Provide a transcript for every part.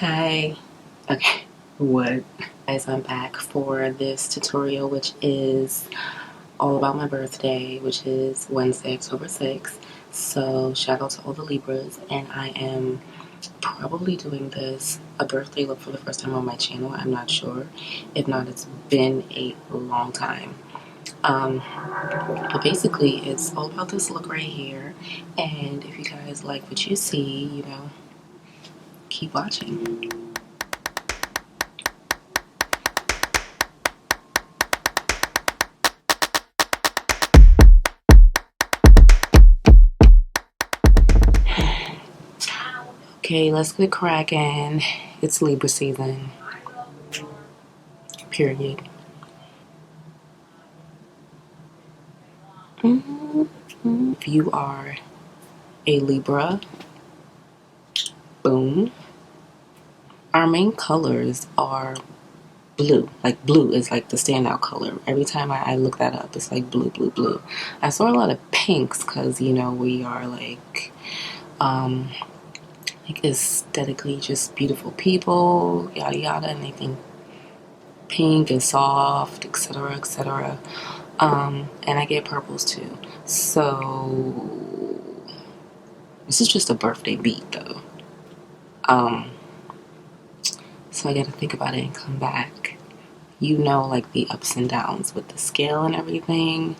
Hi. Okay, what? Guys, I'm back for this tutorial, which is all about my birthday, which is Wednesday, October 6th. So shout out to all the Libras, and I am probably doing this a birthday look for the first time on my channel. I'm not sure. If not, it's been a long time. But basically it's all about this look right here, and if you guys like what you see, keep watching. Okay, let's get cracking. It's Libra season. Period. If you are a Libra, boom. Our main colors are blue. Like blue is like the standout color. Every time I look that up, it's like blue, blue, blue. I saw a lot of pinks because we are like aesthetically just beautiful people, yada yada, and they think pink is soft, etc., etc. And I get purples too. So this is just a birthday beat though. So I gotta think about it and come back. Like the ups and downs with the scale and everything.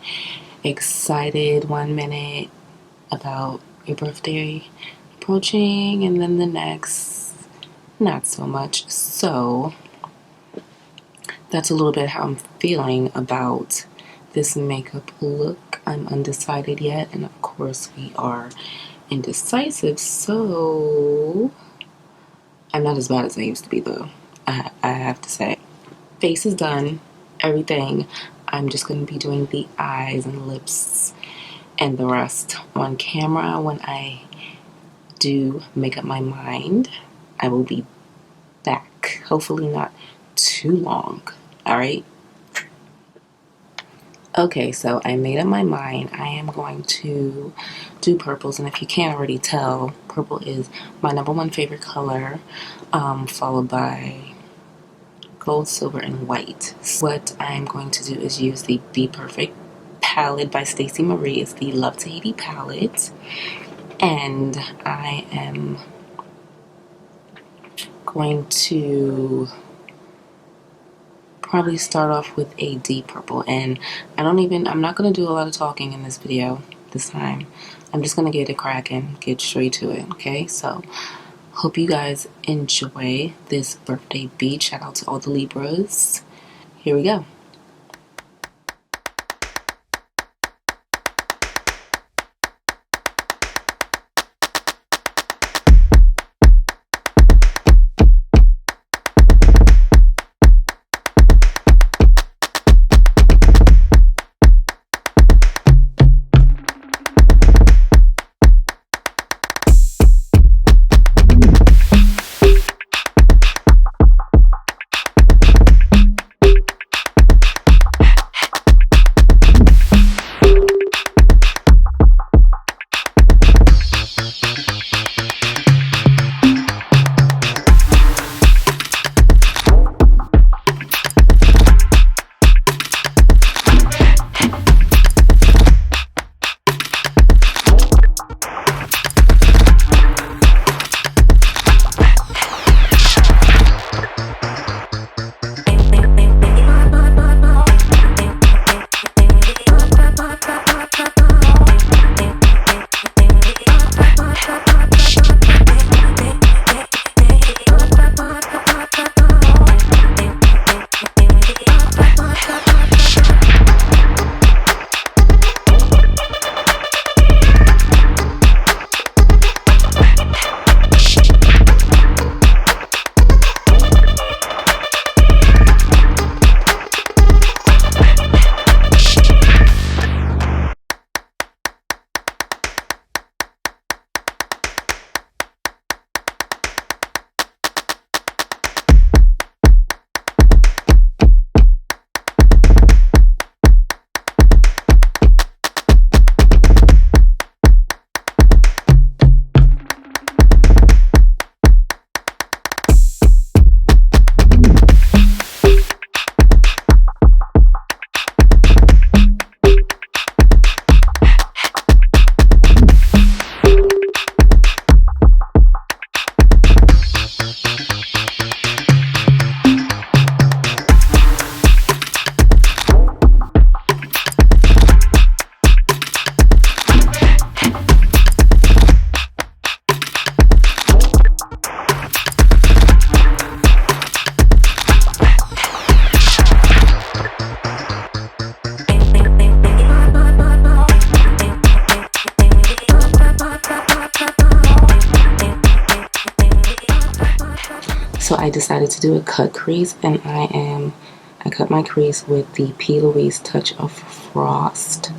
Excited one minute about your birthday approaching, and then the next, not so much. So that's a little bit how I'm feeling about this makeup look. I'm undecided yet, and of course we are indecisive, so I'm not as bad as I used to be though. I have to say. Face is done, everything. I'm just going to be doing the eyes and lips and the rest on camera. When I do make up my mind, I will be back. Hopefully not too long. Alright? Okay, so I made up my mind. I am going to do purples, and if you can't already tell, purple is my #1 favorite color, followed by gold, silver, and white. So what I'm going to do is use the Be Perfect palette by Stacey Marie. It's the Love Tahiti palette, and I am going to probably start off with a deep purple, and I'm not going to do a lot of talking in this video this time. I'm just going to get it cracking, get straight to it, okay? So hope you guys enjoy this birthday beat. Shout out to all the Libras. Here we go. So I decided to do a cut crease, and I cut my crease with the P. Louise Touch of Frost.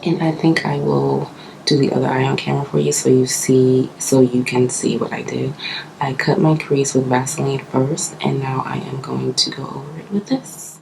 And I think I will do the other eye on camera for you so you can see what I did. I cut my crease with Vaseline first, and now I am going to go over it with this.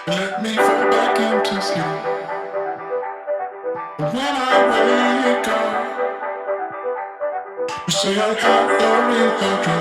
Let me fall back into sleep. But when I wake up, you say I had a real bad dream.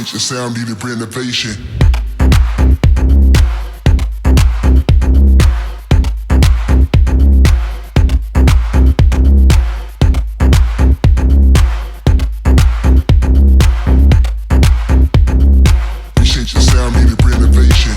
Appreciate your sound, needed renovation. Appreciate your sound, needed renovation.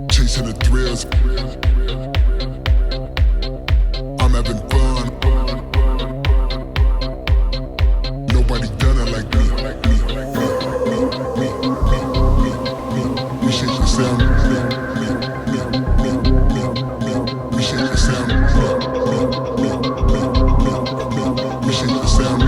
Chasing the thrills, I'm having fun. Nobody done it like me. We shake the sound. We shake the sound. We shake the sound. We shake the sound.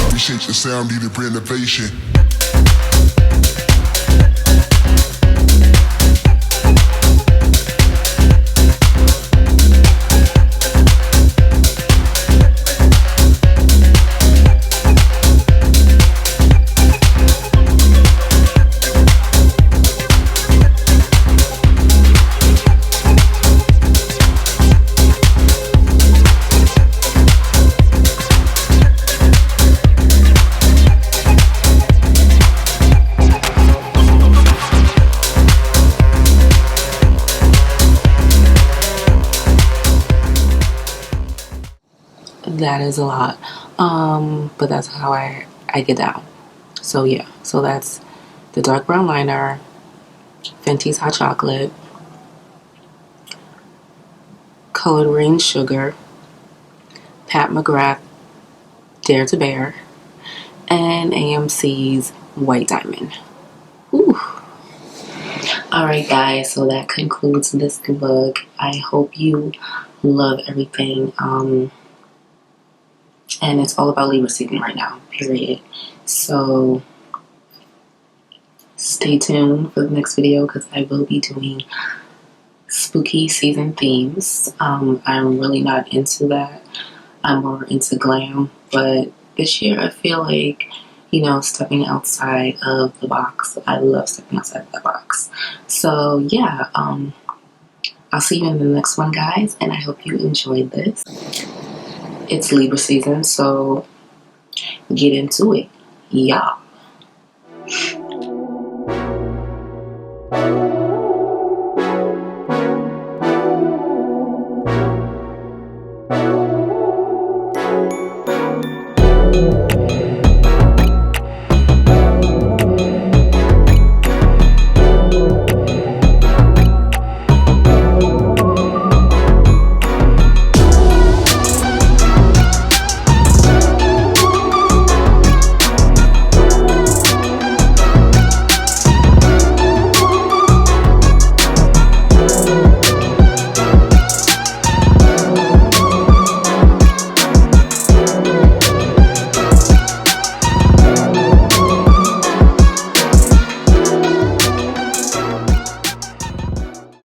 Appreciate your sound, needed renovation. That is a lot, but that's how I get down. So yeah, so that's the dark brown liner, Fenty's Hot Chocolate, Colored Rain Sugar, Pat McGrath Dare to Bear, and AMC's White Diamond. Whew. Alright guys, so that concludes this look. I hope you love everything. And it's all about Libra season right now, period. So stay tuned for the next video because I will be doing spooky season themes. I'm really not into that. I'm more into glam, but this year I feel like, you know, stepping outside of the box. I love stepping outside of the box. So yeah, I'll see you in the next one, guys, and I hope you enjoyed this. It's Libra season, so get into it, y'all.